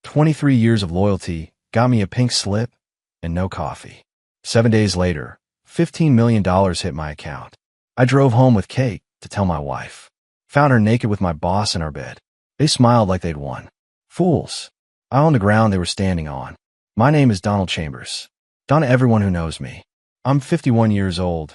23 years of loyalty got me a pink slip and no coffee. 7 days later, $15 million hit my account. I drove home with cake to tell my wife. Found her naked with my boss in our bed. They smiled like they'd won. Fools. I owned the ground they were standing on. My name is Donald Chambers. Don to everyone who knows me. I'm 51 years old,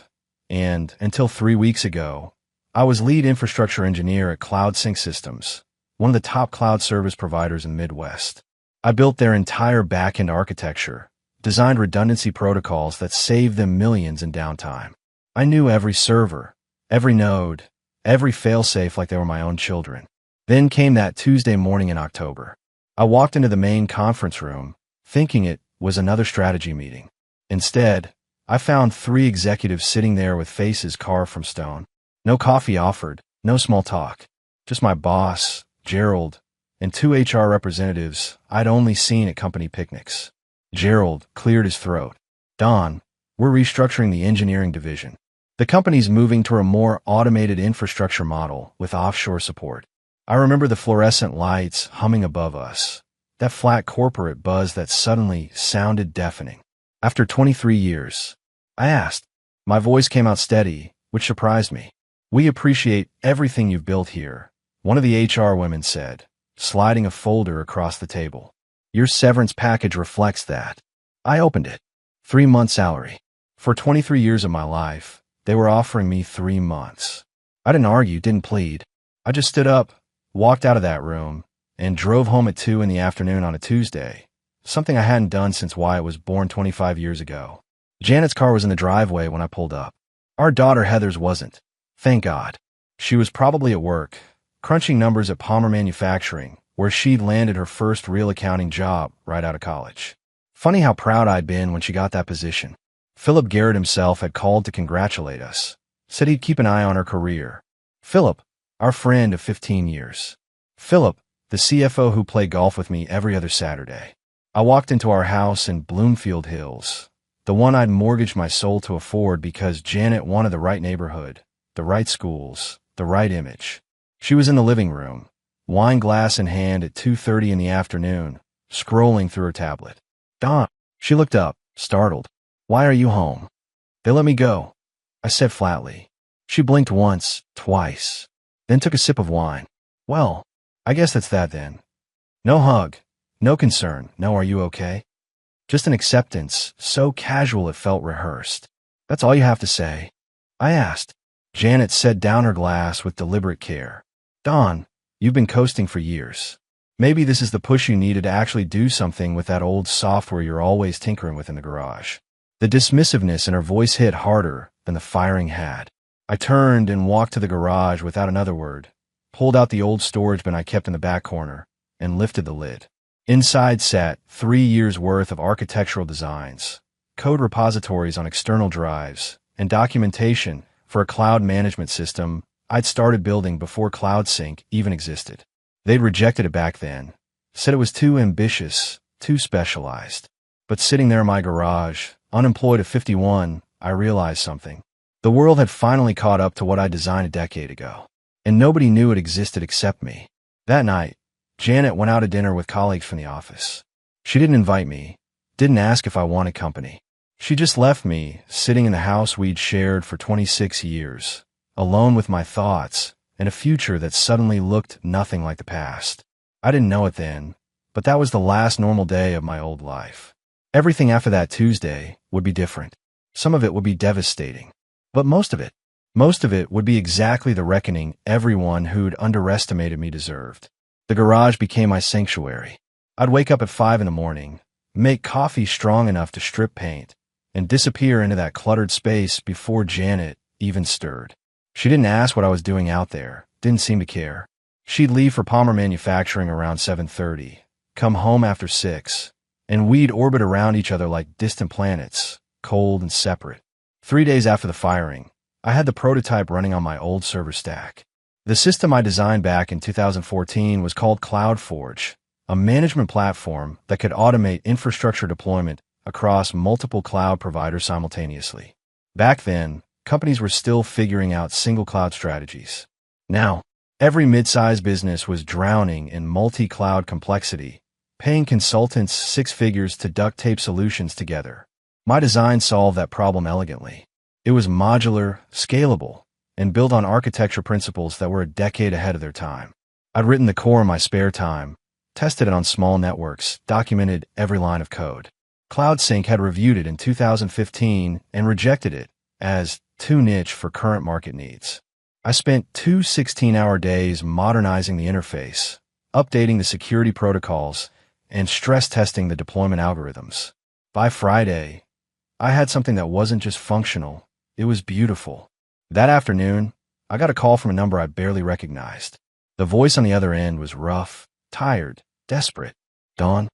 and until 3 weeks ago, I was lead infrastructure engineer at Cloud Sync Systems, one of the top cloud service providers in the Midwest. I built their entire back-end architecture, designed redundancy protocols that saved them millions in downtime. I knew every server, every node, every failsafe like they were my own children. Then came that Tuesday morning in October. I walked into the main conference room, thinking it was another strategy meeting. Instead, I found 3 executives sitting there with faces carved from stone. No coffee offered, no small talk. Just my boss, Gerald, and 2 HR representatives I'd only seen at company picnics. Gerald cleared his throat. Don, we're restructuring the engineering division. The company's moving to a more automated infrastructure model with offshore support. I remember the fluorescent lights humming above us, that flat corporate buzz that suddenly sounded deafening. After 23 years, I asked. My voice came out steady, which surprised me. We appreciate everything you've built here, one of the HR women said, sliding a folder across the table. Your severance package reflects that. I opened it. 3 months salary. For 23 years of my life, they were offering me 3 months. I didn't argue, didn't plead. I just stood up, walked out of that room, and drove home at 2 in the afternoon on a Tuesday, something I hadn't done since Wyatt was born 25 years ago. Janet's car was in the driveway when I pulled up. Our daughter Heather's wasn't. Thank God. She was probably at work, crunching numbers at Palmer Manufacturing, where she'd landed her first real accounting job right out of college. Funny how proud I'd been when she got that position. Philip Garrett himself had called to congratulate us, said he'd keep an eye on her career. Philip, our friend of 15 years. Philip, the CFO who played golf with me every other Saturday. I walked into our house in Bloomfield Hills, the one I'd mortgaged my soul to afford because Janet wanted the right neighborhood, the right schools, the right image. She was in the living room, wine glass in hand at 2:30 in the afternoon, scrolling through her tablet. Don. She looked up, startled. Why are you home? They let me go, I said flatly. She blinked once, twice, then took a sip of wine. Well, I guess that's that then. No hug, no concern, no are you okay? Just an acceptance, so casual it felt rehearsed. That's all you have to say? I asked. Janet set down her glass with deliberate care. Don, you've been coasting for years. Maybe this is the push you needed to actually do something with that old software you're always tinkering with in the garage. The dismissiveness in her voice hit harder than the firing had. I turned and walked to the garage without another word, pulled out the old storage bin I kept in the back corner, and lifted the lid. Inside sat 3 years' worth of architectural designs, code repositories on external drives, and documentation for a cloud management system I'd started building before Cloud Sync even existed. They'd rejected it back then, said it was too ambitious, too specialized. But sitting there in my garage, unemployed at 51, I realized something. The world had finally caught up to what I designed a decade ago, and nobody knew it existed except me. That night, Janet went out to dinner with colleagues from the office. She didn't invite me, didn't ask if I wanted company. She just left me, sitting in the house we'd shared for 26 years, alone with my thoughts and a future that suddenly looked nothing like the past. I didn't know it then, but that was the last normal day of my old life. Everything after that Tuesday would be different. Some of it would be devastating, but most of it would be exactly the reckoning everyone who'd underestimated me deserved. The garage became my sanctuary. I'd wake up at 5 in the morning, make coffee strong enough to strip paint, and disappear into that cluttered space before Janet even stirred. She didn't ask what I was doing out there, didn't seem to care. She'd leave for Palmer Manufacturing around 7:30, come home after 6, and we'd orbit around each other like distant planets, cold and separate. 3 days after the firing, I had the prototype running on my old server stack. The system I designed back in 2014 was called CloudForge, a management platform that could automate infrastructure deployment across multiple cloud providers simultaneously. Back then, companies were still figuring out single cloud strategies. Now, every mid-sized business was drowning in multi-cloud complexity, paying consultants six figures to duct tape solutions together. My design solved that problem elegantly. It was modular, scalable, and built on architecture principles that were a decade ahead of their time. I'd written the core in my spare time, tested it on small networks, documented every line of code. CloudSync had reviewed it in 2015 and rejected it as too niche for current market needs. I spent two 16-hour days modernizing the interface, updating the security protocols, and stress testing the deployment algorithms. By Friday, I had something that wasn't just functional, it was beautiful. That afternoon, I got a call from a number I barely recognized. The voice on the other end was rough, tired, desperate. Don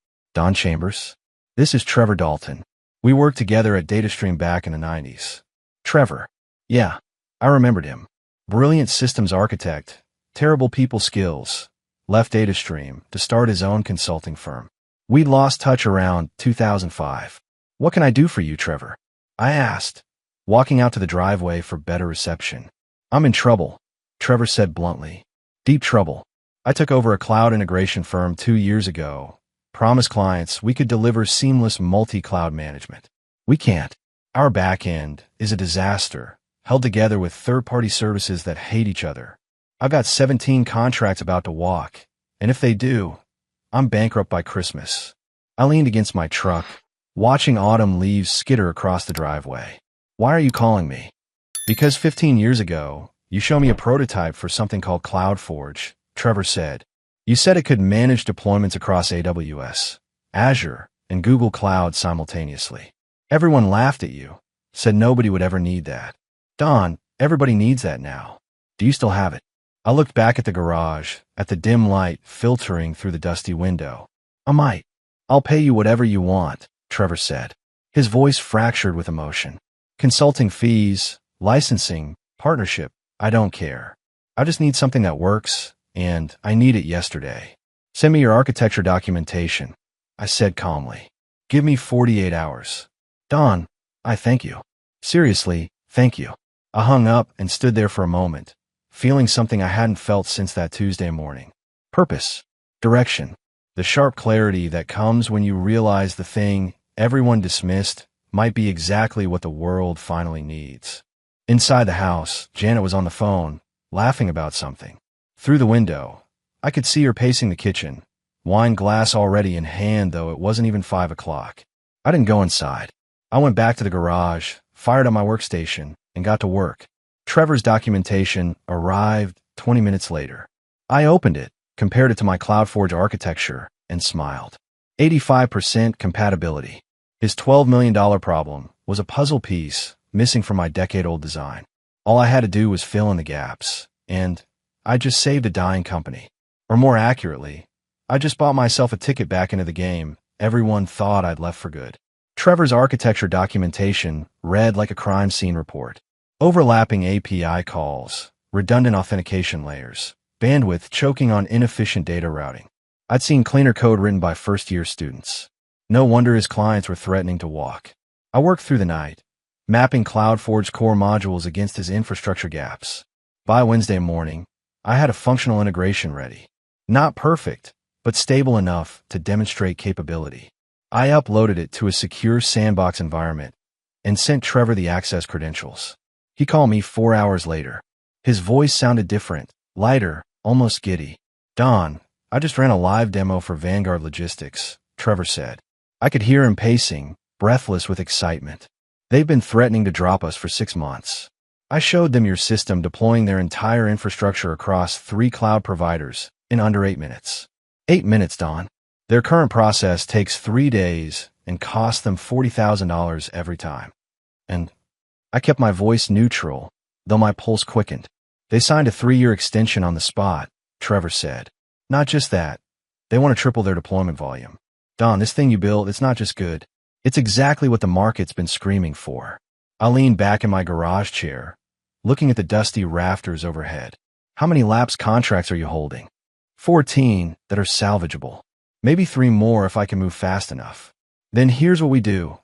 Chambers? This is Trevor Dalton. We worked together at DataStream back in the 90s. Trevor. Yeah, I remembered him. Brilliant systems architect, terrible people skills. Left DataStream to start his own consulting firm. We'd lost touch around 2005. What can I do for you, Trevor? I asked, walking out to the driveway for better reception. I'm in trouble, Trevor said bluntly. Deep trouble. I took over a cloud integration firm 2 years ago. Promised clients we could deliver seamless multi-cloud management. We can't. Our back end is a disaster, held together with third-party services that hate each other. I've got 17 contracts about to walk, and if they do, I'm bankrupt by Christmas. I leaned against my truck, watching autumn leaves skitter across the driveway. Why are you calling me? Because 15 years ago, you showed me a prototype for something called CloudForge, Trevor said. You said it could manage deployments across AWS, Azure, and Google Cloud simultaneously. Everyone laughed at you, said nobody would ever need that. Don, everybody needs that now. Do you still have it? I looked back at the garage, at the dim light filtering through the dusty window. I might. I'll pay you whatever you want, Trevor said. His voice fractured with emotion. Consulting fees, licensing, partnership, I don't care. I just need something that works, and I need it yesterday. Send me your architecture documentation, I said calmly. Give me 48 hours. Don, I thank you. Seriously, thank you. I hung up and stood there for a moment, feeling something I hadn't felt since that Tuesday morning. Purpose. Direction. The sharp clarity that comes when you realize the thing everyone dismissed might be exactly what the world finally needs. Inside the house, Janet was on the phone, laughing about something. Through the window, I could see her pacing the kitchen, wine glass already in hand, though it wasn't even 5 o'clock. I didn't go inside. I went back to the garage, fired up my workstation, and got to work. Trevor's documentation arrived 20 minutes later. I opened it, compared it to my CloudForge architecture, and smiled. 85% compatibility. His $12 million problem was a puzzle piece missing from my decade-old design. All I had to do was fill in the gaps, and I just saved a dying company. Or more accurately, I just bought myself a ticket back into the game everyone thought I'd left for good. Trevor's architecture documentation read like a crime scene report. Overlapping API calls, redundant authentication layers, bandwidth choking on inefficient data routing. I'd seen cleaner code written by first-year students. No wonder his clients were threatening to walk. I worked through the night, mapping CloudForge core modules against his infrastructure gaps. By Wednesday morning, I had a functional integration ready. Not perfect, but stable enough to demonstrate capability. I uploaded it to a secure sandbox environment and sent Trevor the access credentials. He called me 4 hours later. His voice sounded different, lighter, almost giddy. Don, I just ran a live demo for Vanguard Logistics, Trevor said. I could hear him pacing, breathless with excitement. They've been threatening to drop us for 6 months. I showed them your system deploying their entire infrastructure across 3 cloud providers in under 8 minutes. 8 minutes, Don. Their current process takes 3 days and costs them $40,000 every time. And I kept my voice neutral, though my pulse quickened. They signed a 3-year extension on the spot, Trevor said. Not just that, they want to triple their deployment volume. Don, this thing you built, it's not just good. It's exactly what the market's been screaming for. I leaned back in my garage chair, looking at the dusty rafters overhead. How many lapsed contracts are you holding? 14 that are salvageable. Maybe 3 more if I can move fast enough. Then here's what we do,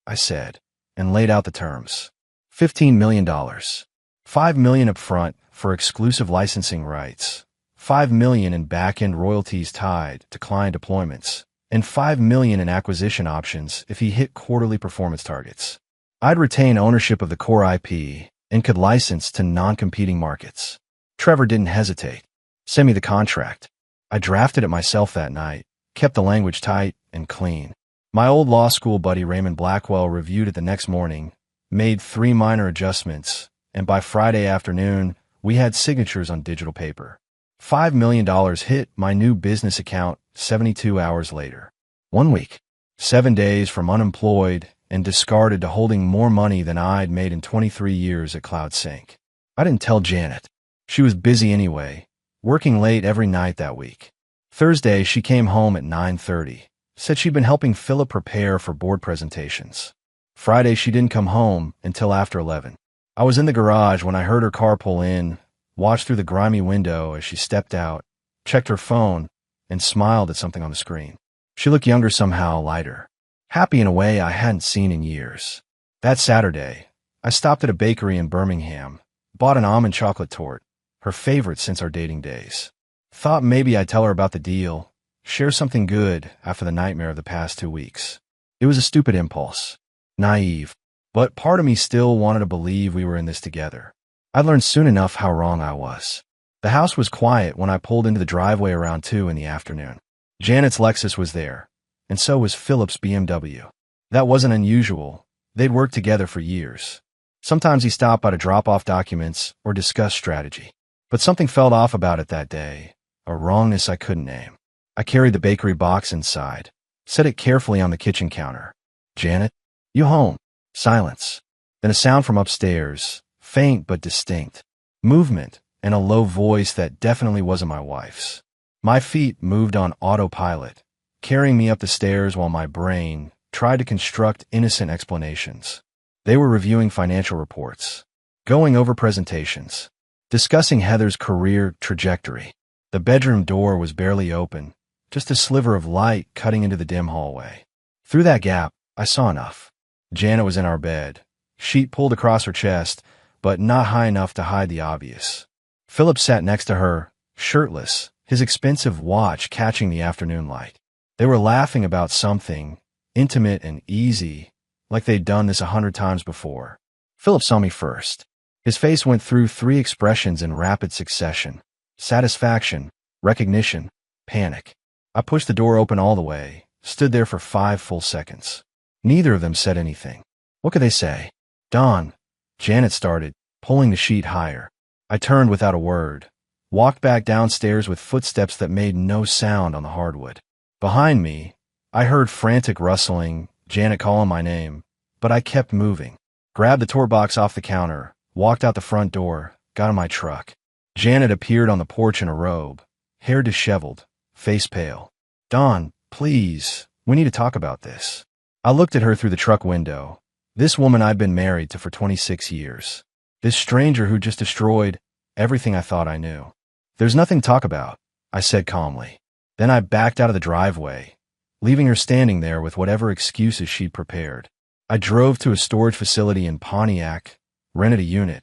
I said, and laid out the terms. $15 million. $5 million up front for exclusive licensing rights. $5 million in back-end royalties tied to client deployments. and $5 million in acquisition options if he hit quarterly performance targets. I'd retain ownership of the core IP and could license to non-competing markets. Trevor didn't hesitate. Send me the contract. I drafted it myself that night, kept the language tight and clean. My old law school buddy Raymond Blackwell reviewed it the next morning, made 3 minor adjustments, and by Friday afternoon, we had signatures on digital paper. $5 million hit my new business account 72 hours later. 1 week. 7 days from unemployed and discarded to holding more money than I'd made in 23 years at CloudSync. I didn't tell Janet. She was busy anyway, working late every night that week. Thursday, she came home at 9:30, said she'd been helping Philip prepare for board presentations. Friday, she didn't come home until after 11. I was in the garage when I heard her car pull in, watched through the grimy window as she stepped out, checked her phone, and smiled at something on the screen. She looked younger somehow, lighter. Happy in a way I hadn't seen in years. That Saturday, I stopped at a bakery in Birmingham, bought an almond chocolate torte, her favorite since our dating days. Thought maybe I'd tell her about the deal, share something good after the nightmare of the past 2 weeks. It was a stupid impulse. Naive. But part of me still wanted to believe we were in this together. I'd learned soon enough how wrong I was. The house was quiet when I pulled into the driveway around 2 in the afternoon. Janet's Lexus was there, and so was Philip's BMW. That wasn't unusual. They'd worked together for years. Sometimes he stopped by to drop off documents or discuss strategy. But something felt off about it that day, a wrongness I couldn't name. I carried the bakery box inside, set it carefully on the kitchen counter. Janet, you home? Silence. Then a sound from upstairs, faint but distinct. Movement, and a low voice that definitely wasn't my wife's. My feet moved on autopilot, carrying me up the stairs while my brain tried to construct innocent explanations. They were reviewing financial reports, going over presentations, discussing Heather's career trajectory. The bedroom door was barely open, just a sliver of light cutting into the dim hallway. Through that gap, I saw enough. Janet was in our bed, sheet pulled across her chest, but not high enough to hide the obvious. Philip sat next to her, shirtless, his expensive watch catching the afternoon light. They were laughing about something, intimate and easy, like they'd done this 100 times before. Philip saw me first. His face went through 3 expressions in rapid succession: satisfaction, recognition, panic. I pushed the door open all the way, stood there for 5 full seconds. Neither of them said anything. What could they say? Dawn, Janet started, pulling the sheet higher. I turned without a word, walked back downstairs with footsteps that made no sound on the hardwood. Behind me, I heard frantic rustling, Janet calling my name, but I kept moving. Grabbed the torte box off the counter, walked out the front door, got in my truck. Janet appeared on the porch in a robe, hair disheveled, face pale. Dawn, please, we need to talk about this. I looked at her through the truck window. This woman I'd been married to for 26 years. This stranger who just destroyed everything I thought I knew. There's nothing to talk about, I said calmly. Then I backed out of the driveway, leaving her standing there with whatever excuses she'd prepared. I drove to a storage facility in Pontiac, rented a unit,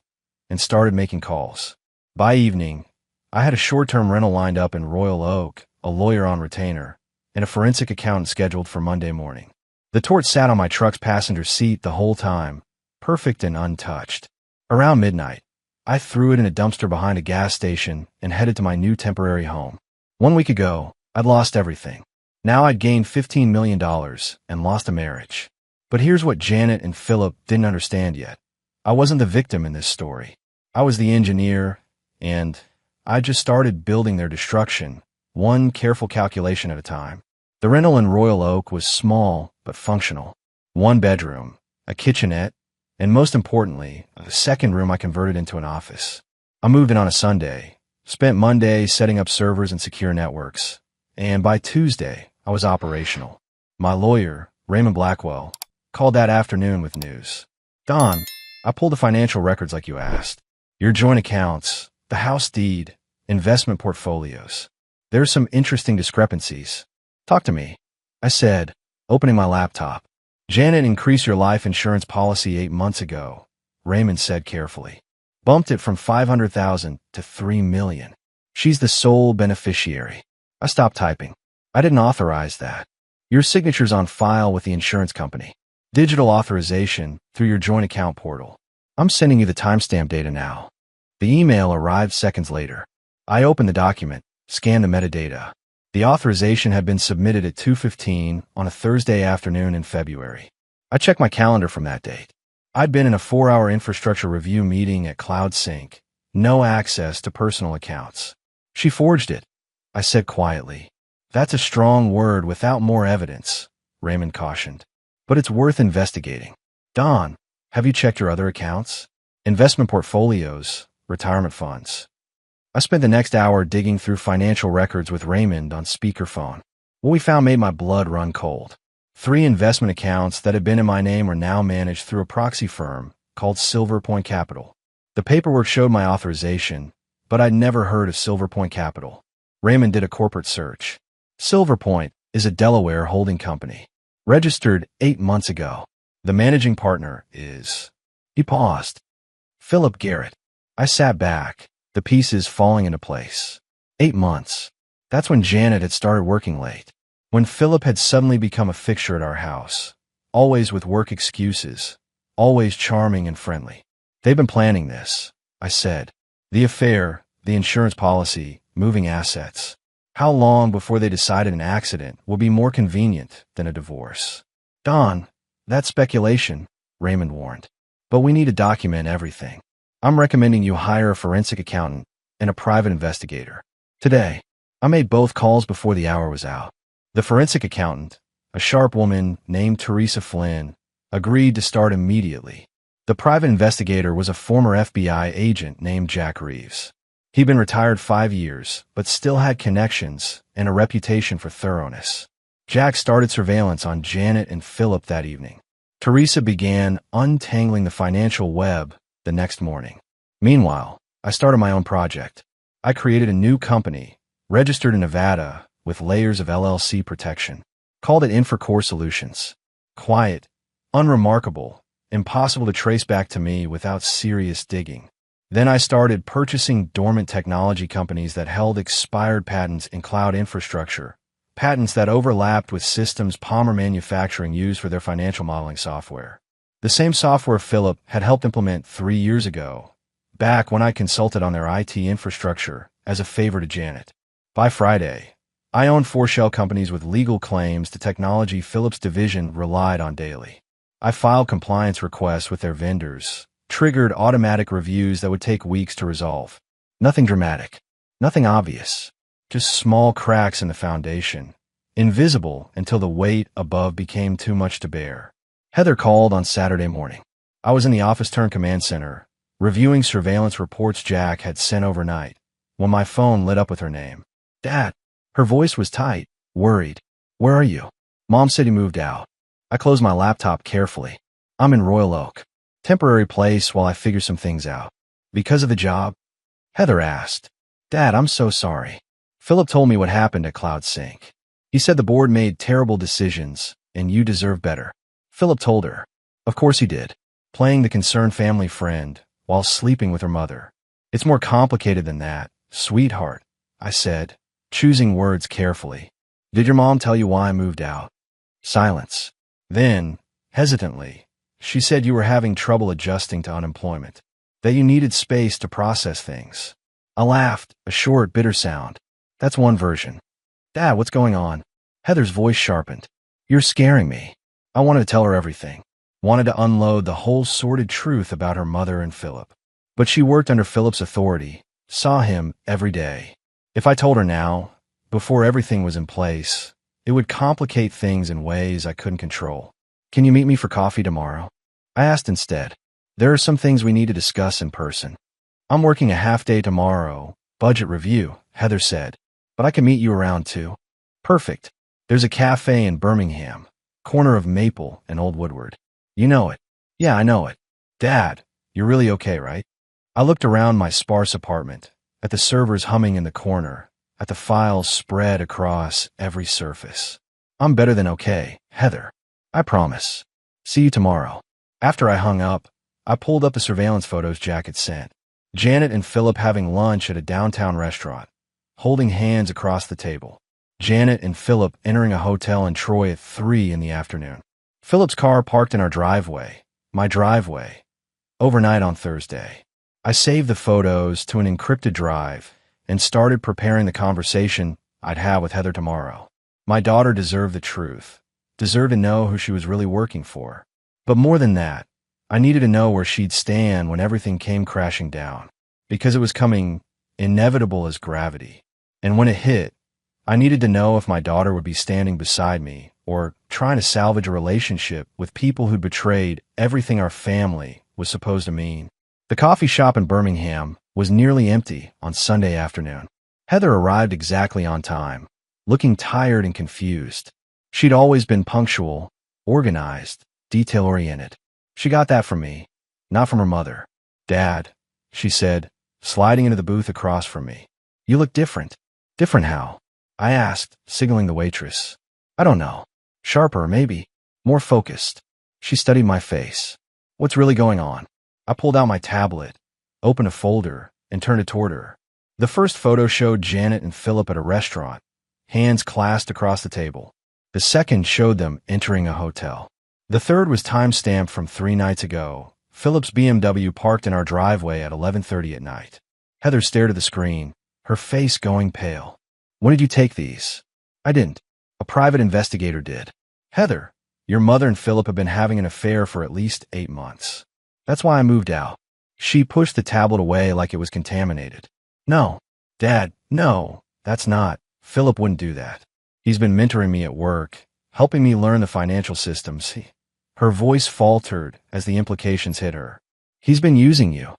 and started making calls. By evening, I had a short-term rental lined up in Royal Oak, a lawyer on retainer, and a forensic accountant scheduled for Monday morning. The torte sat on my truck's passenger seat the whole time, perfect and untouched. Around midnight, I threw it in a dumpster behind a gas station and headed to my new temporary home. 1 week ago, I'd lost everything. Now I'd gained $15 million and lost a marriage. But here's what Janet and Philip didn't understand yet. I wasn't the victim in this story. I was the engineer, and I just started building their destruction, one careful calculation at a time. The rental in Royal Oak was small but functional. 1 bedroom, a kitchenette, and most importantly, a second room I converted into an office. I moved in on a Sunday, spent Monday setting up servers and secure networks, and by Tuesday, I was operational. My lawyer, Raymond Blackwell, called that afternoon with news. Don, I pulled the financial records like you asked. Your joint accounts, the house deed, investment portfolios. There's some interesting discrepancies. Talk to me, I said, opening my laptop. Janet increased your life insurance policy 8 months ago, Raymond said carefully. Bumped it from $500,000 to $3 million. She's the sole beneficiary. I stopped typing. I didn't authorize that. Your signature's on file with the insurance company. Digital authorization through your joint account portal. I'm sending you the timestamp data now. The email arrived seconds later. I opened the document, scanned the metadata. The authorization had been submitted at 2:15 on a Thursday afternoon in February. I checked my calendar from that date. I'd been in a 4-hour infrastructure review meeting at CloudSync. No access to personal accounts. She forged it, I said quietly. That's a strong word without more evidence, Raymond cautioned. But it's worth investigating. Don, have you checked your other accounts? Investment portfolios, retirement funds. I spent the next hour digging through financial records with Raymond on speakerphone. What we found made my blood run cold. 3 investment accounts that had been in my name were now managed through a proxy firm called Silver Point Capital. The paperwork showed my authorization, but I'd never heard of Silver Point Capital. Raymond did a corporate search. Silver Point is a Delaware holding company, registered 8 months ago. The managing partner is... He paused. Philip Garrett. I sat back, the pieces falling into place. 8 months. That's when Janet had started working late. When Philip had suddenly become a fixture at our house. Always with work excuses. Always charming and friendly. They've been planning this, I said. The affair, the insurance policy, moving assets. How long before they decided an accident will be more convenient than a divorce? Don, that's speculation, Raymond warned. But we need to document everything. I'm recommending you hire a forensic accountant and a private investigator. Today, I made both calls before the hour was out. The forensic accountant, a sharp woman named Teresa Flynn, agreed to start immediately. The private investigator was a former FBI agent named Jack Reeves. He'd been retired 5 years, but still had connections and a reputation for thoroughness. Jack started surveillance on Janet and Philip that evening. Teresa began untangling the financial web the next morning. Meanwhile, I started my own project. I created a new company, registered in Nevada, with layers of LLC protection. Called it Infracore Solutions. Quiet, unremarkable, impossible to trace back to me without serious digging. Then I started purchasing dormant technology companies that held expired patents in cloud infrastructure, patents that overlapped with systems Palmer Manufacturing used for their financial modeling software. The same software Philip had helped implement 3 years ago, back when I consulted on their IT infrastructure as a favor to Janet. By Friday, I owned 4 shell companies with legal claims to technology Philip's division relied on daily. I filed compliance requests with their vendors, triggered automatic reviews that would take weeks to resolve. Nothing dramatic, nothing obvious, just small cracks in the foundation, invisible until the weight above became too much to bear. Heather called on Saturday morning. I was in the office-turned-command center, reviewing surveillance reports Jack had sent overnight, when my phone lit up with her name. Dad. Her voice was tight, worried. Where are you? Mom said he moved out. I closed my laptop carefully. I'm in Royal Oak. Temporary place while I figure some things out. Because of the job? Heather asked. Dad, I'm so sorry. Philip told me what happened at CloudSync. He said the board made terrible decisions, and you deserve better. Philip told her. Of course he did. Playing the concerned family friend, while sleeping with her mother. It's more complicated than that, sweetheart, I said, choosing words carefully. Did your mom tell you why I moved out? Silence. Then, hesitantly, she said you were having trouble adjusting to unemployment, that you needed space to process things. I laughed, a short, bitter sound. That's one version. Dad, what's going on? Heather's voice sharpened. You're scaring me. I wanted to tell her everything. Wanted to unload the whole sordid truth about her mother and Philip. But she worked under Philip's authority, saw him every day. If I told her now, before everything was in place, it would complicate things in ways I couldn't control. Can you meet me for coffee tomorrow? I asked instead. There are some things we need to discuss in person. I'm working a half day tomorrow, budget review, Heather said. But I can meet you around 2. Perfect. There's a cafe in Birmingham, corner of Maple and Old Woodward. You know it. Yeah, I know it. Dad, you're really okay, right? I looked around my sparse apartment, at the servers humming in the corner, at the files spread across every surface. I'm better than okay, Heather. I promise. See you tomorrow. After I hung up, I pulled up the surveillance photos Jack had sent. Janet and Philip having lunch at a downtown restaurant, holding hands across the table. Janet and Philip entering a hotel in Troy at 3 in the afternoon. Philip's car parked in our driveway, my driveway, overnight on Thursday. I saved the photos to an encrypted drive and started preparing the conversation I'd have with Heather tomorrow. My daughter deserved the truth, deserved to know who she was really working for. But more than that, I needed to know where she'd stand when everything came crashing down, because it was coming inevitable as gravity. And when it hit, I needed to know if my daughter would be standing beside me or trying to salvage a relationship with people who'd betrayed everything our family was supposed to mean. The coffee shop in Birmingham was nearly empty on Sunday afternoon. Heather arrived exactly on time, looking tired and confused. She'd always been punctual, organized, detail-oriented. She got that from me, not from her mother. "Dad," she said, sliding into the booth across from me. "You look different." "Different how?" I asked, signaling the waitress. "I don't know. Sharper, maybe. More focused." She studied my face. "What's really going on?" I pulled out my tablet, opened a folder, and turned it toward her. The first photo showed Janet and Philip at a restaurant, hands clasped across the table. The second showed them entering a hotel. The third was time-stamped from 3 nights ago. Philip's BMW parked in our driveway at 11:30 at night. Heather stared at the screen, her face going pale. "When did you take these?" "I didn't. A private investigator did." "Heather, your mother and Philip have been having an affair for at least 8 months. That's why I moved out." She pushed the tablet away like it was contaminated. "No, Dad, no, that's not. Philip wouldn't do that. He's been mentoring me at work, helping me learn the financial systems." Her voice faltered as the implications hit her. "He's been using you,"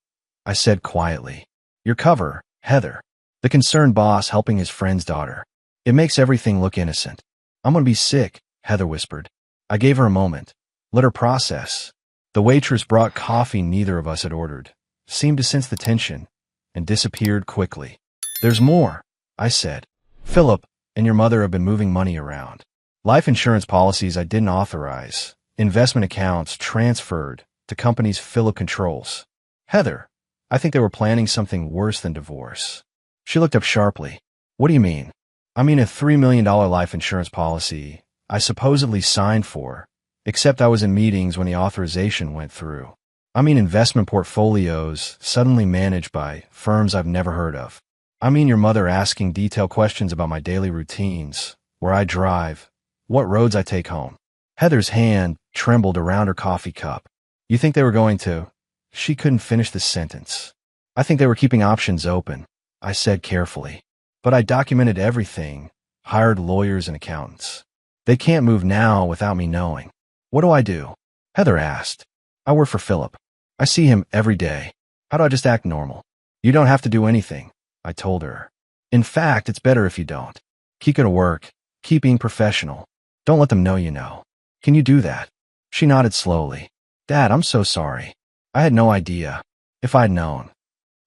I said quietly. "Your cover, Heather." The concerned boss helping his friend's daughter. "It makes everything look innocent." "I'm gonna be sick," Heather whispered. I gave her a moment. Let her process. The waitress brought coffee neither of us had ordered, seemed to sense the tension, and disappeared quickly. "There's more," I said. "Philip and your mother have been moving money around. Life insurance policies I didn't authorize, investment accounts transferred to companies Philip controls. Heather, I think they were planning something worse than divorce." She looked up sharply. "What do you mean?" "I mean a $3 million life insurance policy I supposedly signed for, except I was in meetings when the authorization went through. I mean investment portfolios suddenly managed by firms I've never heard of. I mean your mother asking detailed questions about my daily routines, where I drive, what roads I take home." Heather's hand trembled around her coffee cup. "You think they were going to—" She couldn't finish the sentence. "I think they were keeping options open," I said carefully. "But I documented everything, hired lawyers and accountants. They can't move now without me knowing." "What do I do?" Heather asked. "I work for Philip. I see him every day. How do I just act normal?" "You don't have to do anything," I told her. "In fact, it's better if you don't. Keep going to work. Keep being professional. Don't let them know you know. Can you do that?" She nodded slowly. "Dad, I'm so sorry. I had no idea. If I'd known."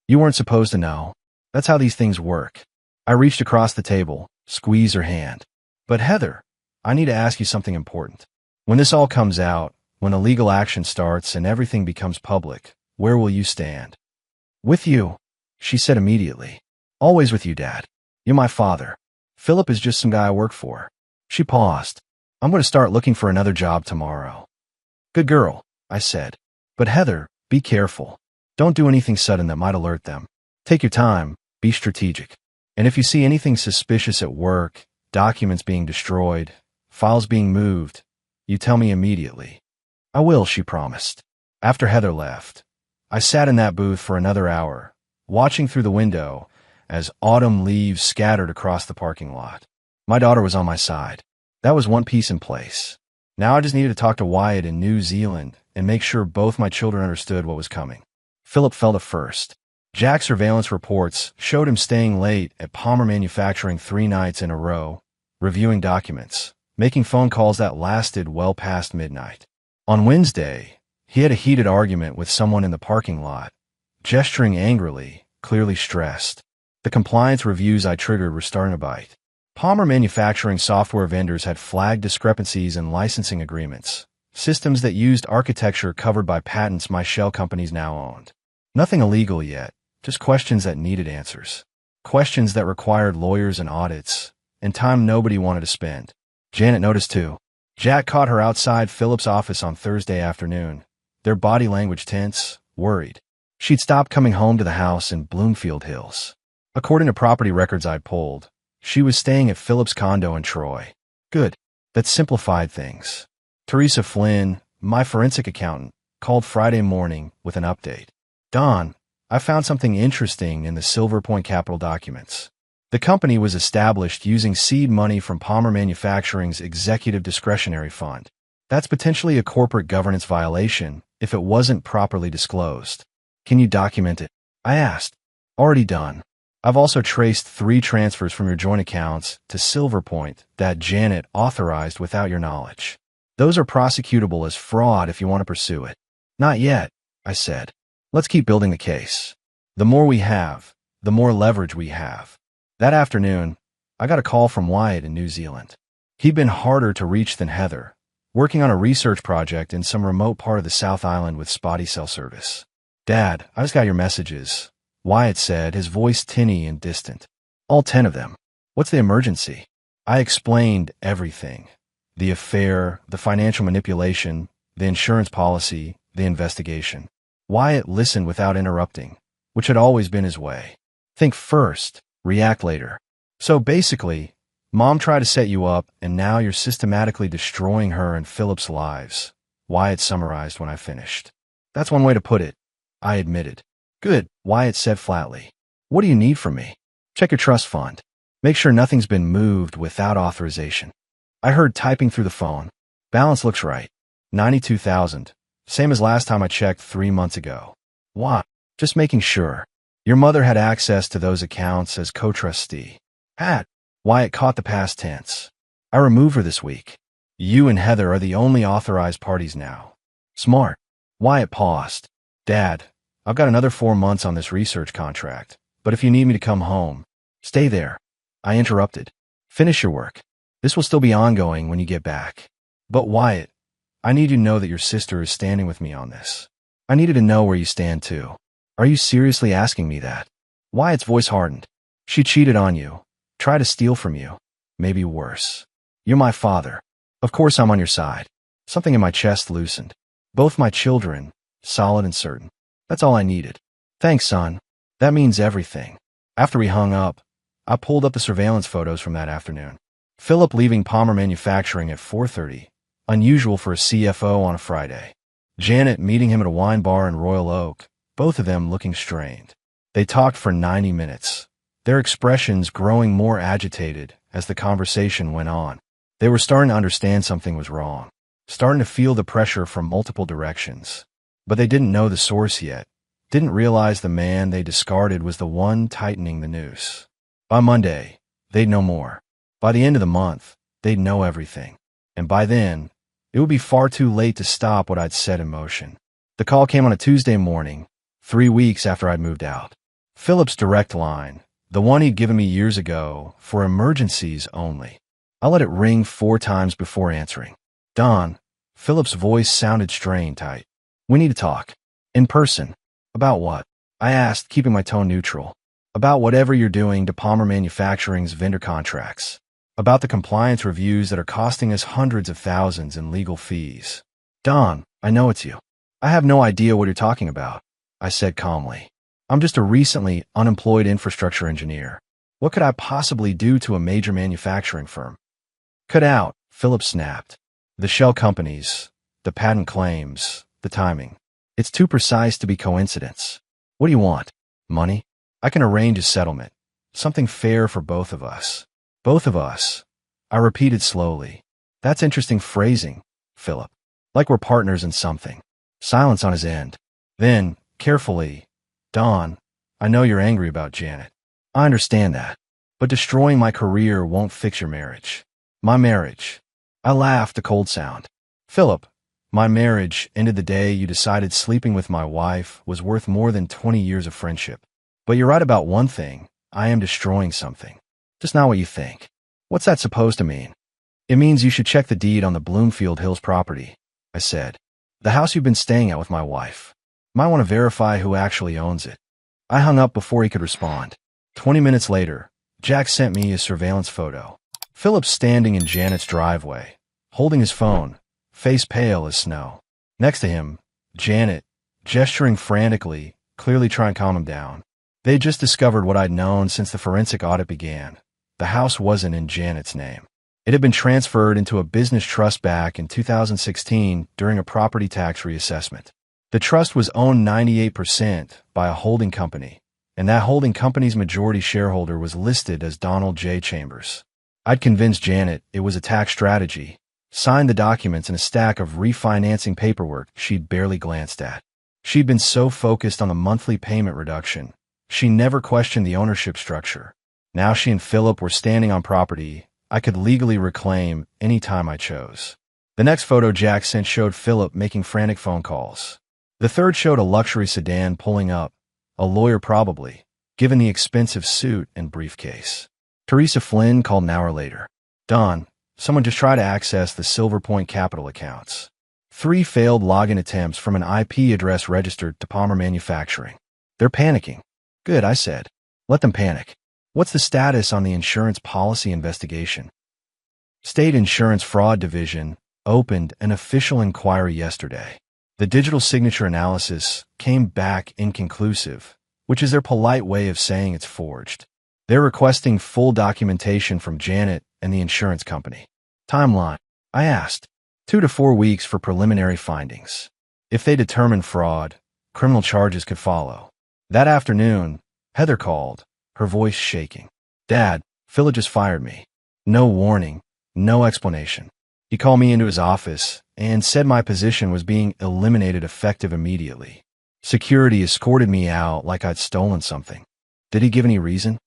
"You weren't supposed to know. That's how these things work." I reached across the table, squeezed her hand. "But Heather, I need to ask you something important. When this all comes out, when the legal action starts and everything becomes public, where will you stand?" "With you," she said immediately. "Always with you, Dad. You're my father. Philip is just some guy I work for." She paused. "I'm going to start looking for another job tomorrow." "Good girl," I said. "But Heather, be careful. Don't do anything sudden that might alert them. Take your time, be strategic. And if you see anything suspicious at work, documents being destroyed, files being moved, you tell me immediately." "I will," she promised. After Heather left, I sat in that booth for another hour, watching through the window as autumn leaves scattered across the parking lot. My daughter was on my side. That was one piece in place. Now I just needed to talk to Wyatt in New Zealand and make sure both my children understood what was coming. Philip fell to first. Jack's surveillance reports showed him staying late at Palmer Manufacturing 3 nights in a row, reviewing documents, making phone calls that lasted well past midnight. On Wednesday, he had a heated argument with someone in the parking lot, gesturing angrily, clearly stressed. The compliance reviews I triggered were starting to bite. Palmer Manufacturing software vendors had flagged discrepancies in licensing agreements, systems that used architecture covered by patents my shell companies now owned. Nothing illegal yet, just questions that needed answers. Questions that required lawyers and audits, and time nobody wanted to spend. Janet noticed too. Jack caught her outside Philip's office on Thursday afternoon, their body language tense, worried. She'd stopped coming home to the house in Bloomfield Hills. According to property records I'd pulled, she was staying at Philip's condo in Troy. Good. That simplified things. Teresa Flynn, my forensic accountant, called Friday morning with an update. Don, I found something interesting in the Silver Point Capital documents. The company was established using seed money from Palmer Manufacturing's Executive Discretionary Fund. That's potentially a corporate governance violation if it wasn't properly disclosed. Can you document it? I asked. Already done. I've also traced 3 transfers from your joint accounts to Silver Point that Janet authorized without your knowledge. Those are prosecutable as fraud if you want to pursue it. Not yet, I said. Let's keep building the case. The more we have, the more leverage we have. That afternoon, I got a call from Wyatt in New Zealand. He'd been harder to reach than Heather, working on a research project in some remote part of the South Island with spotty cell service. Dad, I just got your messages, Wyatt said, his voice tinny and distant. All 10 of them. What's the emergency? I explained everything. The affair, the financial manipulation, the insurance policy, the investigation. Wyatt listened without interrupting, which had always been his way. Think first, react later. So basically, Mom tried to set you up, and now you're systematically destroying her and Philip's lives, Wyatt summarized when I finished. That's one way to put it, I admitted. Good, Wyatt said flatly. What do you need from me? Check your trust fund. Make sure nothing's been moved without authorization. I heard typing through the phone. Balance looks right. 92,000. Same as last time I checked 3 months ago. Why? Just making sure. Your mother had access to those accounts as co-trustee. Had. Wyatt caught the past tense. I removed her this week. You and Heather are the only authorized parties now. Smart. Wyatt paused. Dad, I've got another 4 months on this research contract, but if you need me to come home, stay there. I interrupted. Finish your work. This will still be ongoing when you get back. But Wyatt, I need you to know that your sister is standing with me on this. I needed to know where you stand too. Are you seriously asking me that? Wyatt's voice hardened. She cheated on you, tried to steal from you. Maybe worse. You're my father. Of course I'm on your side. Something in my chest loosened. Both my children, solid and certain. That's all I needed. Thanks, son. That means everything. After we hung up, I pulled up the surveillance photos from that afternoon. Philip leaving Palmer Manufacturing at 4:30, unusual for a CFO on a Friday. Janet meeting him at a wine bar in Royal Oak, both of them looking strained. They talked for 90 minutes, their expressions growing more agitated as the conversation went on. They were starting to understand something was wrong, starting to feel the pressure from multiple directions. But they didn't know the source yet, didn't realize the man they discarded was the one tightening the noose. By Monday, they'd know more. By the end of the month, they'd know everything. And by then, it would be far too late to stop what I'd set in motion. The call came on a Tuesday morning, 3 weeks after I'd moved out. Philip's direct line, the one he'd given me years ago, for emergencies only. I let it ring 4 times before answering. Don, Philip's voice sounded strained tight. We need to talk. In person. About what? I asked, keeping my tone neutral. About whatever you're doing to Palmer Manufacturing's vendor contracts. About the compliance reviews that are costing us hundreds of thousands in legal fees. Don, I know it's you. I have no idea what you're talking about, I said calmly. I'm just a recently unemployed infrastructure engineer. What could I possibly do to a major manufacturing firm? Cut out, Philip snapped. The shell companies, the patent claims, the timing. It's too precise to be coincidence. What do you want? Money? I can arrange a settlement. Something fair for both of us. Both of us. I repeated slowly. That's interesting phrasing, Philip. Like we're partners in something. Silence on his end. Then, carefully, Don, I know you're angry about Janet. I understand that. But destroying my career won't fix your marriage. My marriage. I laughed, a cold sound. Philip, my marriage ended the day you decided sleeping with my wife was worth more than 20 years of friendship. But you're right about one thing. I am destroying something. Just not what you think. What's that supposed to mean? It means you should check the deed on the Bloomfield Hills property, I said. The house you've been staying at with my wife. Might want to verify who actually owns it. I hung up before he could respond. 20 minutes later, Jack sent me his surveillance photo. Philip's standing in Janet's driveway, holding his phone, face pale as snow. Next to him, Janet, gesturing frantically, clearly trying to calm him down. They had just discovered what I'd known since the forensic audit began. The house wasn't in Janet's name. It had been transferred into a business trust back in 2016 during a property tax reassessment. The trust was owned 98% by a holding company, and that holding company's majority shareholder was listed as Donald J. Chambers. I'd convinced Janet it was a tax strategy, signed the documents in a stack of refinancing paperwork she'd barely glanced at. She'd been so focused on the monthly payment reduction, she never questioned the ownership structure. Now she and Philip were standing on property I could legally reclaim any time I chose. The next photo Jack sent showed Philip making frantic phone calls. The third showed a luxury sedan pulling up, a lawyer probably, given the expensive suit and briefcase. Teresa Flynn called an hour later. Don, someone just tried to access the Silver Point Capital accounts. 3 failed login attempts from an IP address registered to Palmer Manufacturing. They're panicking. Good, I said. Let them panic. What's the status on the insurance policy investigation? State Insurance Fraud Division opened an official inquiry yesterday. The digital signature analysis came back inconclusive, which is their polite way of saying it's forged. They're requesting full documentation from Janet and the insurance company. Timeline, I asked. 2 to 4 weeks for preliminary findings. If they determine fraud, criminal charges could follow. That afternoon, Heather called, her voice shaking. Dad, Philip just fired me. No warning, no explanation. He called me into his office and said my position was being eliminated effective immediately. Security escorted me out like I'd stolen something. Did he give any reason?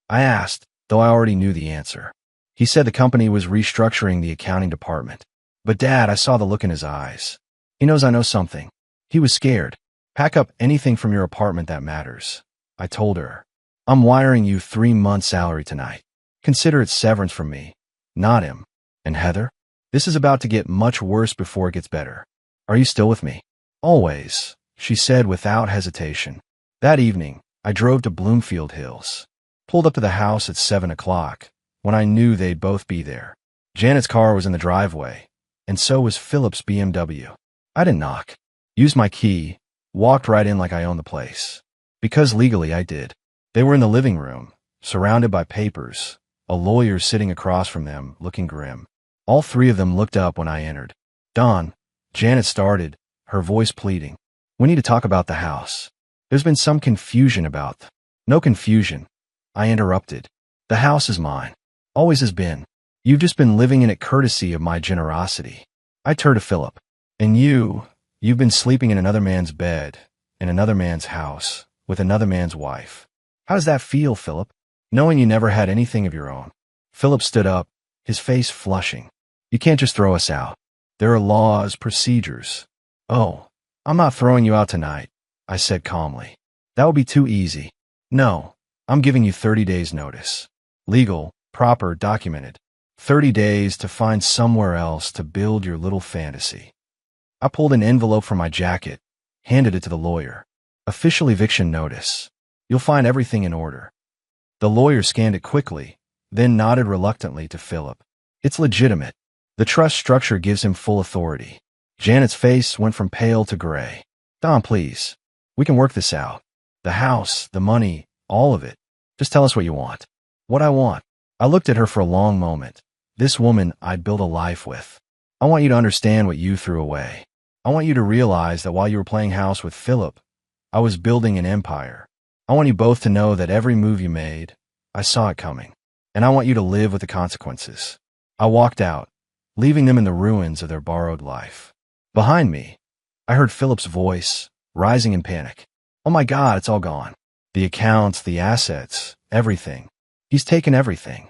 I asked, though I already knew the answer. He said the company was restructuring the accounting department. But Dad, I saw the look in his eyes. He knows I know something. He was scared. Pack up anything from your apartment that matters. I told her. I'm wiring you 3 months' salary tonight. Consider it severance from me, not him. And Heather? This is about to get much worse before it gets better. Are you still with me? Always, she said without hesitation. That evening, I drove to Bloomfield Hills. Pulled up to the house at 7 o'clock, when I knew they'd both be there. Janet's car was in the driveway, and so was Philip's BMW. I didn't knock. Used my key, walked right in like I owned the place. Because legally I did. They were in the living room, surrounded by papers, a lawyer sitting across from them, looking grim. All 3 of them looked up when I entered. Don, Janet started, her voice pleading. We need to talk about the house. There's been some confusion about. No confusion. I interrupted. The house is mine. Always has been. You've just been living in it courtesy of my generosity. I turned to Philip. And you've been sleeping in another man's bed, in another man's house, with another man's wife. How does that feel, Philip? Knowing you never had anything of your own. Philip stood up, his face flushing. You can't just throw us out. There are laws, procedures. Oh, I'm not throwing you out tonight, I said calmly. That would be too easy. No, I'm giving you 30 days notice. Legal, proper, documented. 30 days to find somewhere else to build your little fantasy. I pulled an envelope from my jacket, handed it to the lawyer. Official eviction notice. You'll find everything in order. The lawyer scanned it quickly, then nodded reluctantly to Philip. It's legitimate. The trust structure gives him full authority. Janet's face went from pale to gray. Don, please. We can work this out. The house, the money, all of it. Just tell us what you want. What I want. I looked at her for a long moment. This woman I'd built a life with. I want you to understand what you threw away. I want you to realize that while you were playing house with Philip, I was building an empire. I want you both to know that every move you made, I saw it coming. And I want you to live with the consequences. I walked out, leaving them in the ruins of their borrowed life. Behind me, I heard Philip's voice, rising in panic. Oh my God, it's all gone. The accounts, the assets, everything. He's taken everything.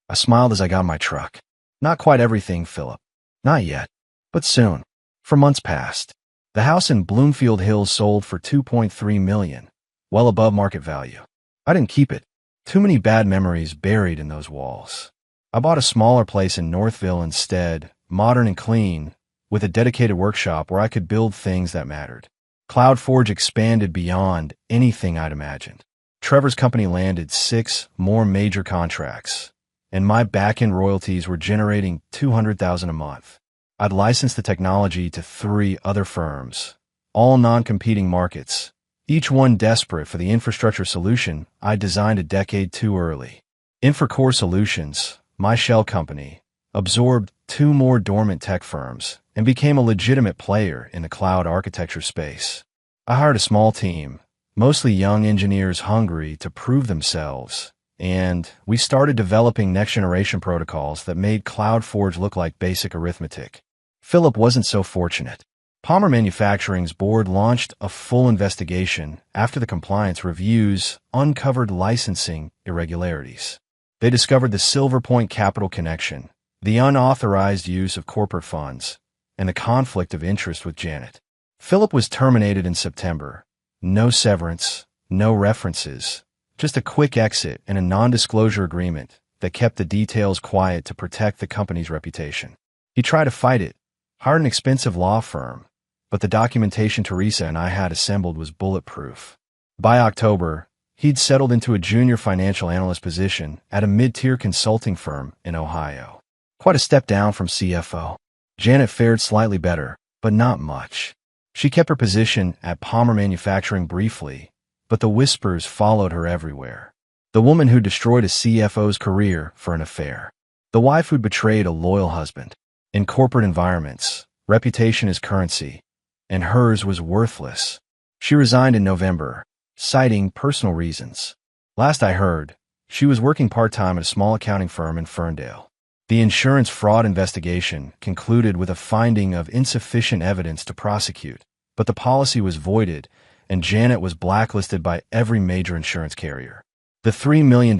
I smiled as I got in my truck. Not quite everything, Philip. Not yet. But soon. For months past. The house in Bloomfield Hills sold for $2.3 million, well above market value. I didn't keep it. Too many bad memories buried in those walls. I bought a smaller place in Northville instead, modern and clean, with a dedicated workshop where I could build things that mattered. CloudForge expanded beyond anything I'd imagined. Trevor's company landed 6 more major contracts, and my back-end royalties were generating $200,000 a month. I'd licensed the technology to 3 other firms, all non-competing markets, each one desperate for the infrastructure solution I designed a decade too early. Infracore Solutions, my shell company, absorbed 2 more dormant tech firms and became a legitimate player in the cloud architecture space. I hired a small team, mostly young engineers hungry to prove themselves, and we started developing next-generation protocols that made CloudForge look like basic arithmetic. Philip wasn't so fortunate. Palmer Manufacturing's board launched a full investigation after the compliance reviews uncovered licensing irregularities. They discovered the Silver Point Capital connection, the unauthorized use of corporate funds, and the conflict of interest with Janet. Philip was terminated in September. No severance, no references, just a quick exit and a non-disclosure agreement that kept the details quiet to protect the company's reputation. He tried to fight it, hired an expensive law firm, but the documentation Teresa and I had assembled was bulletproof. By October, he'd settled into a junior financial analyst position at a mid-tier consulting firm in Ohio. Quite a step down from CFO. Janet fared slightly better, but not much. She kept her position at Palmer Manufacturing briefly, but the whispers followed her everywhere. The woman who destroyed a CFO's career for an affair. The wife who'd betrayed a loyal husband. In corporate environments, reputation is currency, and hers was worthless. She resigned in November, citing personal reasons. Last I heard, she was working part-time at a small accounting firm in Ferndale. The insurance fraud investigation concluded with a finding of insufficient evidence to prosecute, but the policy was voided, and Janet was blacklisted by every major insurance carrier. The $3 million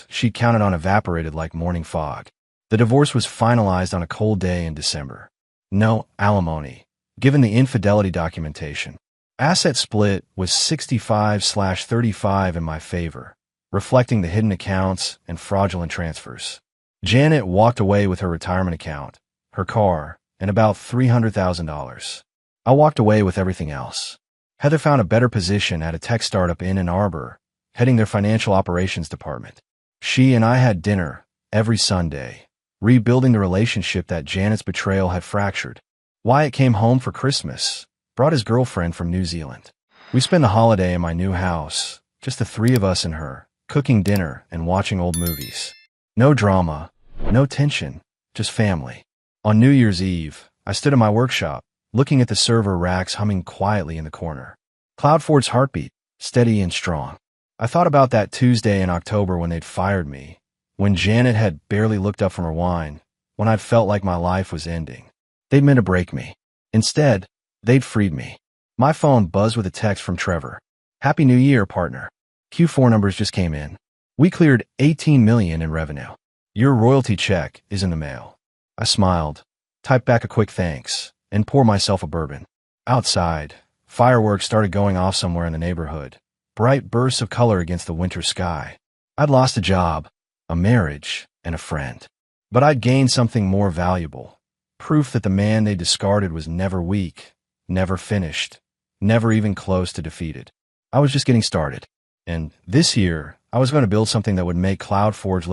she'd counted on evaporated like morning fog. The divorce was finalized on a cold day in December. No alimony, given the infidelity documentation. Asset split was 65/35 in my favor, reflecting the hidden accounts and fraudulent transfers. Janet walked away with her retirement account, her car, and about $300,000. I walked away with everything else. Heather found a better position at a tech startup in Ann Arbor, heading their financial operations department. She and I had dinner every Sunday, rebuilding the relationship that Janet's betrayal had fractured. Wyatt came home for Christmas, brought his girlfriend from New Zealand. We spent the holiday in my new house, just the 3 of us and her, cooking dinner and watching old movies. No drama, no tension, just family. On New Year's Eve, I stood in my workshop, looking at the server racks humming quietly in the corner. CloudForge's heartbeat, steady and strong. I thought about that Tuesday in October when they'd fired me, when Janet had barely looked up from her wine, when I'd felt like my life was ending. They'd meant to break me. Instead, they'd freed me. My phone buzzed with a text from Trevor. "Happy New Year, partner. Q4 numbers just came in. We cleared $18 million in revenue. Your royalty check is in the mail." I smiled, typed back a quick thanks, and poured myself a bourbon. Outside, fireworks started going off somewhere in the neighborhood, bright bursts of color against the winter sky. I'd lost a job, a marriage, and a friend. But I'd gained something more valuable, proof that the man they discarded was never weak, never finished, never even close to defeated. I was just getting started. And this year, I was going to build something that would make CloudForge look